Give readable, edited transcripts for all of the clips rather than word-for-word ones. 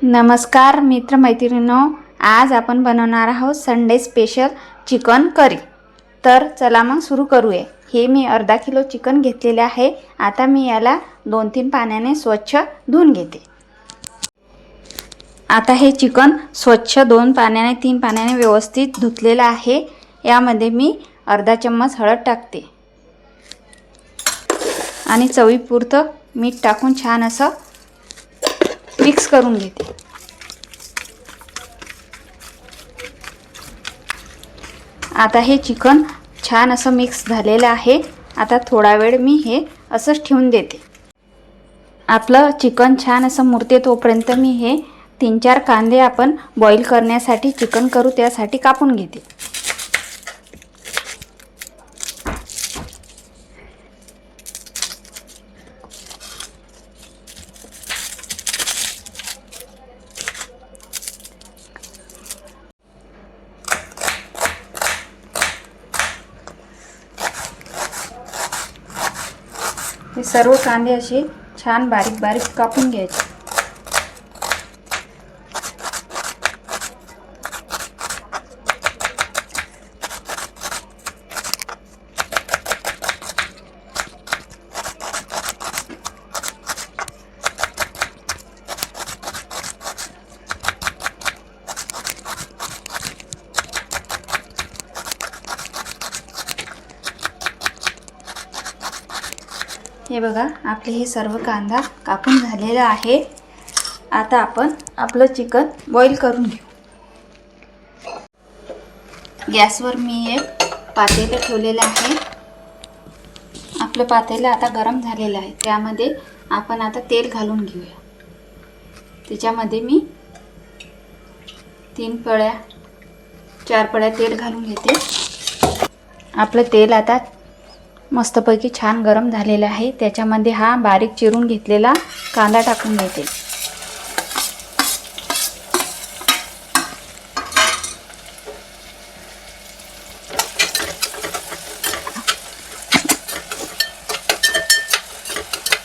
नमस्कार मित्रमैत्रिणींनो, आज आपण बनवणार आहोत संडे स्पेशल चिकन करी। तर चला मग सुरू करूया। हे मी अर्धा किलो चिकन घेतलेले आहे। आता मी याला 2-3 पाण्याने स्वच्छ धुवून घेते। आता हे चिकन स्वच्छ 2 पाण्याने 3 पाण्याने व्यवस्थित धुतलेले आहे। यामध्ये मी अर्धा चम्मच हळद टाकते आणि चवीपुरतं मीठ टाकून छान असं मिक्स करून घेते। आता हे चिकन छान असं मिक्स झालेलं आहे। आता थोडा वेळ मी हे असंच ठेवून देते। आपलं चिकन छान असं मुरते तोपर्यंत मी हे 3-4 कांदे आपण बॉईल करण्यासाठी चिकन करू त्यासाठी कापून घेते। हे सर्व कांदे असे छान बारीक बारीक कापून घ्यायचे। हे बघा, आपले हे सर्व कांदा कापून झालेला आहे। आता आपण आपलं चिकन बॉईल करून घेऊ। गॅसवर मी एक पातेलं ठेवलेलं आहे। आपलं पातेलं आता गरम झालेलं आहे। त्यामध्ये आपण आता तेल घालून घेऊया। त्याच्यामध्ये मी 4 पळ्या तेल घालून घेते। आपलं तेल आता मस्तपैकी छान गरम झालेला आहे। त्याच्यामध्ये हा बारीक चिरून घेतलेला कांदा टाकून घेते।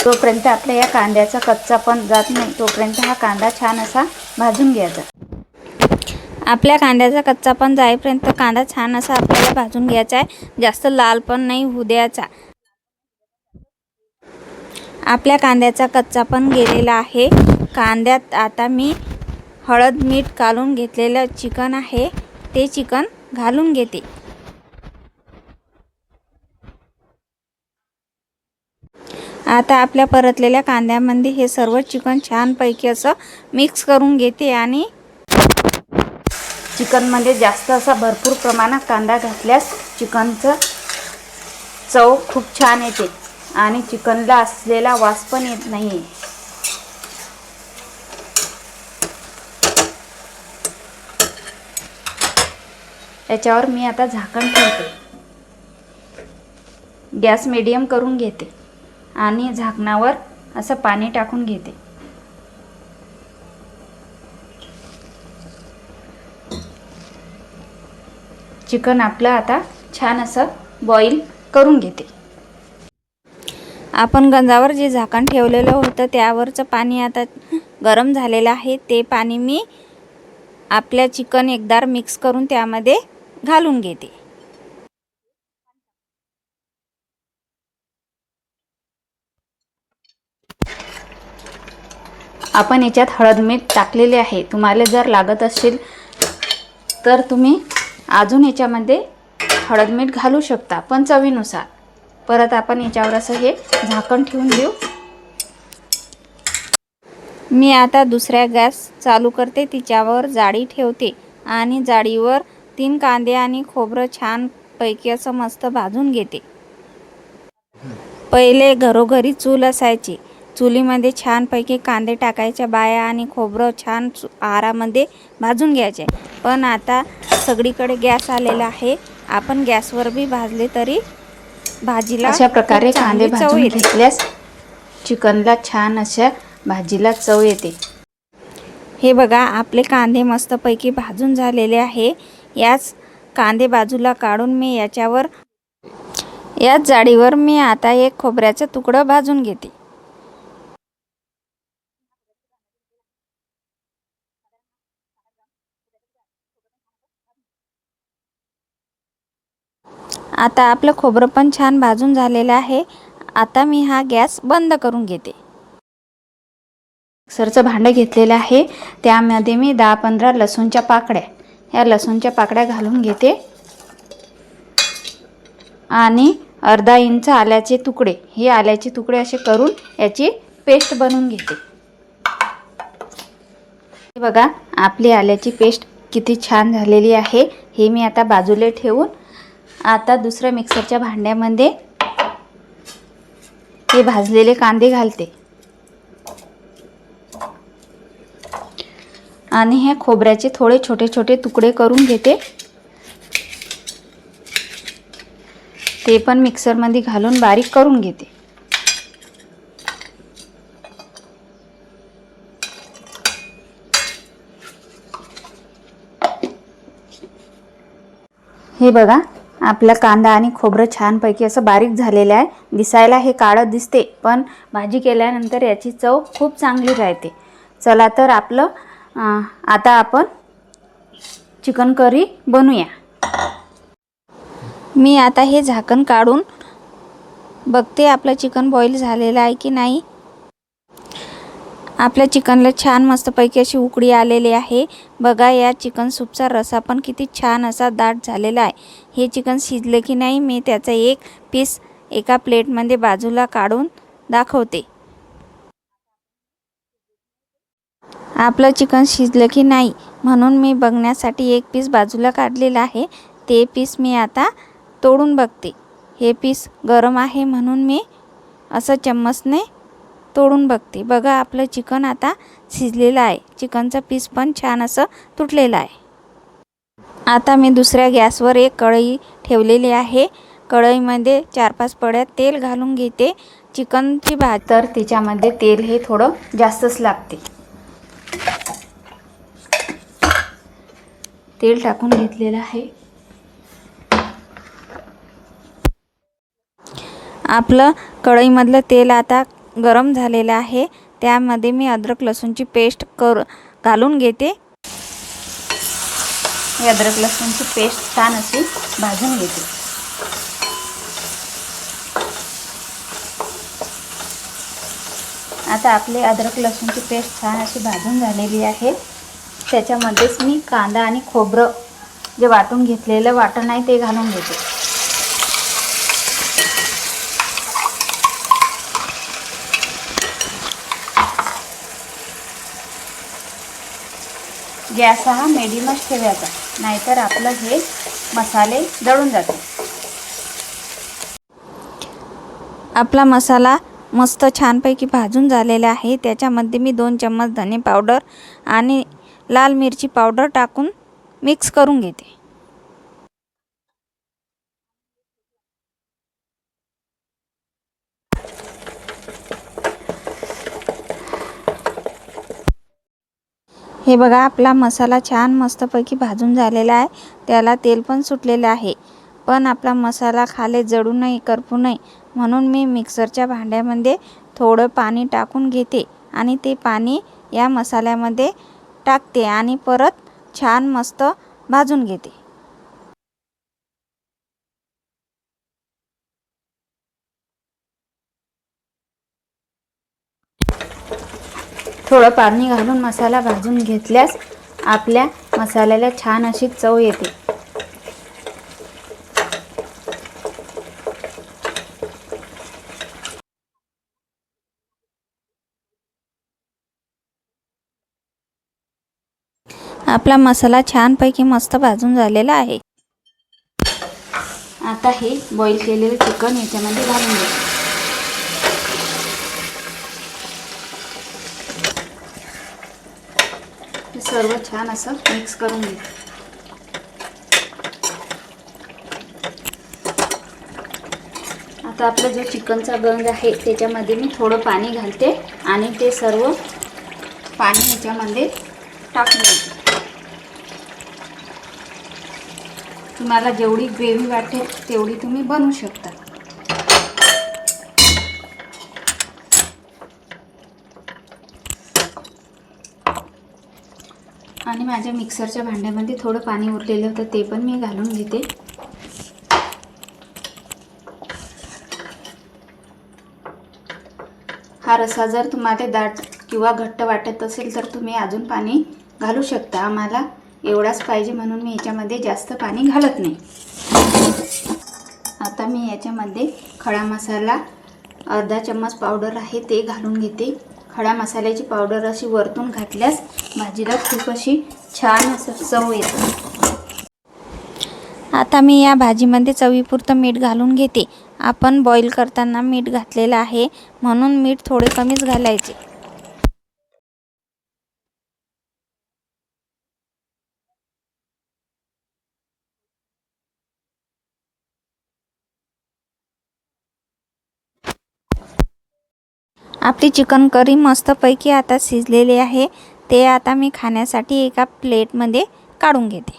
तोपर्यंत आपल्या या कांद्याचा कच्चापण जात नाही तोपर्यंत हा कांदा छान असा भाजून घ्यायचा। आपल्या कांद्याचा कच्चापण जाईपर्यंत कांदा छान असा आपल्याला भाजून घ्यायचा आहे। जास्त लाल पण नाही होऊ द्यायचा। आपल्या कांद्याचा कच्चापण गेलेला आहे। कांद्यात आता मी हळद मीठ घालून घेतलेलं चिकन आहे ते चिकन घालून घेते। आता आपल्या परतलेल्या कांद्यामध्ये हे सर्व चिकन छानपैकी असं मिक्स करून घेते आणि चिकनमध्ये जास्त असा भरपूर प्रमाणात कांदा घातल्यास चिकनचं चव खूप छान येते आणि चिकनला असलेला वास पण येत नाही। याच्यावर मी आता झाकण ठेवते। गॅस मीडियम करून घेते आणि झाकणावर असं पाणी टाकून घेते। चिकन आपलं आता छान असं बॉईल करून घेते। आपण गंजावर जे झाकण ठेवलेलं होतं त्यावरचं पाणी आता गरम झालेलं आहे। ते पाणी मी आपल्या चिकन एकदा मिक्स करून त्यामध्ये घालून घेते। आपण याच्यात हळद मीठ टाकलेले आहे। तुम्हाला जर लागत असेल तर तुम्ही अजून याच्यामध्ये हळद मीठ घालू शकता, पण चवीनुसार। परत आपण याच्यावर असं हे झाकण ठेवून देऊ। मी आता दुसऱ्या गॅस चालू करते। तिच्यावर जाळी ठेवते आणि जाळीवर 3 कांदे आणि खोबरं छानपैकी असं मस्त भाजून घेते। पहिले घरोघरी चूल असायची। चुलीमध्ये छानपैकी कांदे टाकायच्या बाया आणि खोबरं छान आरामध्ये भाजून घ्यायचे। पण आता सगळीकडे गॅस आलेला आहे। आपण गॅसवर बी भाजले तरी भाजीला अशा प्रकारे कांदे भाजून घेतल्यास चिकनला छान अशा भाजीला चव येते। हे बघा, आपले कांदे मस्तपैकी भाजून झालेले आहे। याच कांदे बाजूला काढून मी याच्यावर याच जाळीवर मी आता एक खोबऱ्याचं तुकडं भाजून घेते. आता आपलं खोबरं पण छान भाजून झालेलं आहे. आता मी हा गॅस बंद करून घेते. मिक्सरचं भांडं घेतलेलं आहे. त्यामध्ये मी 10-15 लसूणच्या पाकळ्या, या लसूणच्या पाकळ्या घालून घेते आणि अर्धा इंच आल्याचे तुकडे, हे आल्याचे तुकडे असे करून याची पेस्ट बनवून घेते. बघा आपली आल्याची पेस्ट किती छान झालेली आहे. हे मी आता बाजूला ठेवून आता दुसऱ्या मिक्सरच्या भांड्यामध्ये हे भाजलेले कांदे घालते आणि हे खोबऱ्याचे थोडे छोटे छोटे तुकडे करून घेते. ते पण मिक्सरमध्ये घालून बारीक करून घेते. हे बघा आपला कांदा आणि खोबरं छानपैकी असं बारीक झालेलं आहे. दिसायला हे काळं दिसते, पण भाजी केल्यानंतर याची चव खूप चांगली राहते. चला तर आपलं आता आपण चिकन करी बनवूया. मी आता हे झाकण काढून बघते आपलं चिकन बॉईल झालेलं आहे की नाही. आपल्या चिकनला छान मस्तपैकी अशी उकळी आलेली आहे. बघा या चिकन सूपचा रसा पण किती छान असा दाट झालेला आहे. हे चिकन शिजले की नाही मी त्याचा एक पीस एका प्लेटमध्ये बाजूला काढून दाखवते. आपलं चिकन शिजलं की नाही म्हणून मी बघण्यासाठी एक पीस बाजूला काढलेला आहे. ते पीस मी आता तोडून बघते. हे पीस गरम आहे म्हणून मी असं चम्मचने तोडून बघते. बघा आपलं चिकन आता शिजलेलं आहे. चिकनचा पीस पण छान असं तुटलेला आहे. आता मी दुसऱ्या गॅसवर एक कढई ठेवलेली आहे. कढईमध्ये 4-5 पळ्या तेल घालून घेते. चिकनची भाजी तर तिच्यामध्ये तेल हे थोडं जास्तच लागते. तेल टाकून घेतलेलं आहे. आपलं कढईमधलं तेल आता गरम झालेलं आहे. त्यामध्ये मी अद्रक लसूणची पेस्ट घालून घेते. ही अद्रक लसूणची पेस्ट छान अशी भाजून घेते. आता आपले अद्रक लसूणची पेस्ट छान अशी भाजून झालेली आहे. त्याच्यामध्येच मी कांदा आणि खोबरं जे वाटून घेतलेलं वाटण आहे ते घालून घेते. गॅस हा मिडियमच ठेवायचा, नाहीतर आपलं हे मसाले जळून जाते. आपला मसाला मस्त छानपैकी भाजून झालेला आहे. त्याच्यामध्ये मी 2 चम्मच धने पावडर आणि लाल मिरची पावडर टाकून मिक्स करून घेते. हे बघा आपला मसाला छान मस्तपैकी भाजून झालेला आहे. त्याला तेल पण सुटलेलं आहे. पण आपला मसाला खाली जळू नये, करपू नये म्हणून मी मिक्सरच्या भांड्यामध्ये थोडं पाणी टाकून घेते आणि ते पाणी या मसाल्यामध्ये टाकते आणि परत छान मस्त भाजून घेते. थोडं पाणी घालून मसाला भाजून घेतल्यास आपल्या मसाल्याला छान अशी चव येते. आपला मसाला छानपैकी मस्त भाजून झालेला आहे. आता हे बॉईल केलेलं चिकन याच्यामध्ये घालून घ्यायचं. सर्व छान असं मिक्स करून घ्यायचं. आता आपला जो चिकनचा गंज आहे त्याच्यामध्ये मी थोडं पाणी घालते आणि ते सर्व पाणी ह्याच्यामध्ये टाकून देते. तुम्हाला जेवढी ग्रेव्ही वाटेल तेवढी तुम्ही बनवू शकता. आणि माझ्या मिक्सरच्या भांड्यामध्ये थोडं पाणी उरलेलं होतं ते पण मी घालून घेते. हा रस्सा जर तुम्हाला दाट किंवा घट्ट वाटत असेल तर तुम्ही अजून पाणी घालू शकता. आम्हाला एवढाच पाहिजे म्हणून मी याच्यामध्ये जास्त पाणी घालत नाही. आता मी याच्यामध्ये खडा मसाला अर्धा चम्मच पावडर आहे ते घालून घेते. खडा मसाल्याची पावडर अशी वरतून घातल्यास भाजीला खूप अशी छान असं चव येते. आता मी या भाजीमध्ये चवीपुरतं मीठ घालून घेते. आपण बॉईल करताना मीठ घातलेलं आहे म्हणून मीठ थोडे कमीच घालायचे. आपली चिकन करी मस्तपैकी आता शिजलेली आहे. ते आता मी खाण्यासाठी एका प्लेटमध्ये काढून घेते.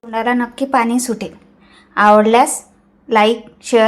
तोंडाला नक्की पाणी सुटेल. आवडल्यास लाईक शेअर